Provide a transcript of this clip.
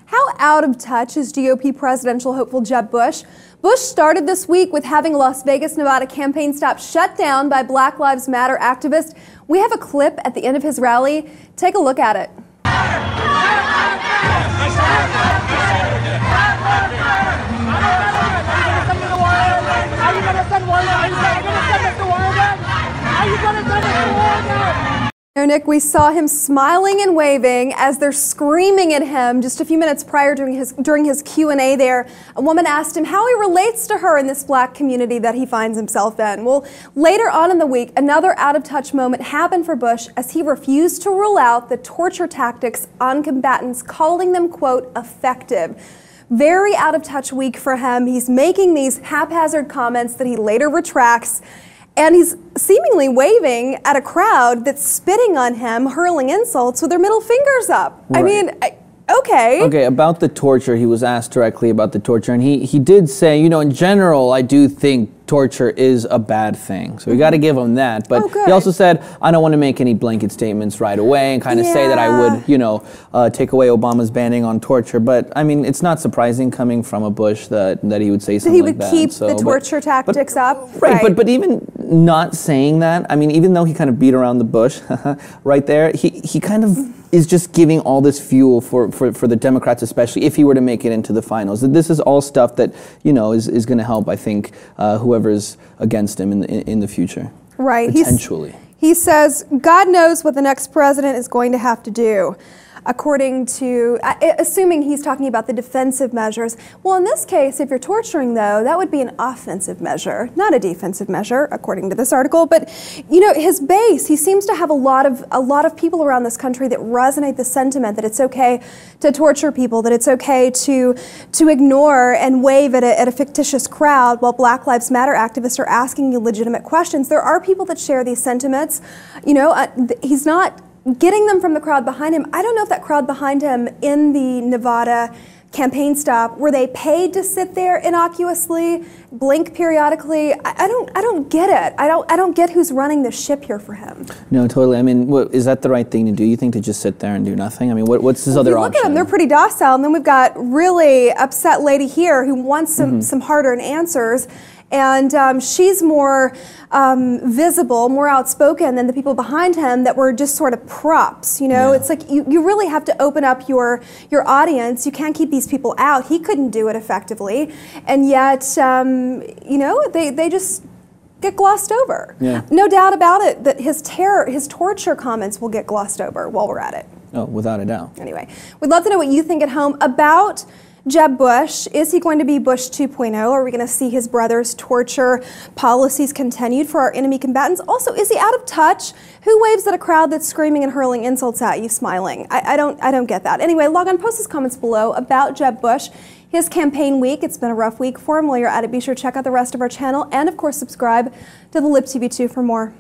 How out of touch is GOP presidential hopeful Jeb Bush? Bush started this week with having a Las Vegas, Nevada campaign stop shut down by Black Lives Matter activists. We have a clip at the end of his rally. Take a look at it. Nick, we saw him smiling and waving as they're screaming at him just a few minutes prior during his Q&A there. A woman asked him how he relates to her in this black community that he finds himself in. Well, later on in the week, another out-of-touch moment happened for Bush as he refused to rule out the torture tactics on combatants, calling them, quote, effective. Very out-of-touch week for him. He's making these haphazard comments that he later retracts. And he's seemingly waving at a crowd that's spitting on him, hurling insults with their middle fingers up. Right. I mean, okay. Okay, about the torture, he was asked directly about the torture, and he did say, you know, in general, I do think torture is a bad thing. So we got to give him that. But he also said, I don't want to make any blanket statements right away and kind of say that I would, you know, take away Obama's banning on torture. But I mean, it's not surprising coming from a Bush that he would say something like that. He would keep the torture tactics up. Right, but even not saying that, I mean, even though he kind of beat around the bush right there, he kind of is just giving all this fuel for the Democrats, especially if he were to make it into the finals. This is all stuff that, you know, is going to help, I think, whoever's against him in the future. Right. Potentially. He says, God knows what the next president is going to have to do. According to, assuming he's talking about the defensive measures. Well, in this case, if you're torturing, though, that would be an offensive measure, not a defensive measure, according to this article. But, you know, his base, he seems to have a lot of people around this country that resonate the sentiment that it's okay to torture people, that it's okay to ignore and wave at a fictitious crowd while Black Lives Matter activists are asking you legitimate questions. There are people that share these sentiments. You know, he's not getting them from the crowd behind him. I don't know if that crowd behind him in the Nevada campaign stop, were they paid to sit there innocuously, blink periodically? I don't get it. I don't get who's running the ship here for him. No, totally. I mean, is that the right thing to do? You think to just sit there and do nothing? I mean, what's his other option? Look at them; they're pretty docile. And then we've got really upset lady here who wants some hard-earned answers. And she's more visible, more outspoken than the people behind him that were just sort of props. You know, it's like you really have to open up your audience. You can't keep these people out. He couldn't do it effectively, and yet, you know, they just get glossed over. Yeah. No doubt about it that his torture comments will get glossed over while we're at it. Oh, without a doubt. Anyway, we'd love to know what you think at home about Jeb Bush. Is he going to be Bush 2.0? Are we going to see his brother's torture policies continued for our enemy combatants? Also, is he out of touch? Who waves at a crowd that's screaming and hurling insults at you, smiling? I don't get that. Anyway, log on, post his comments below about Jeb Bush, his campaign week. It's been a rough week for him. While you're at it, be sure to check out the rest of our channel and, of course, subscribe to the Lib TV 2 for more.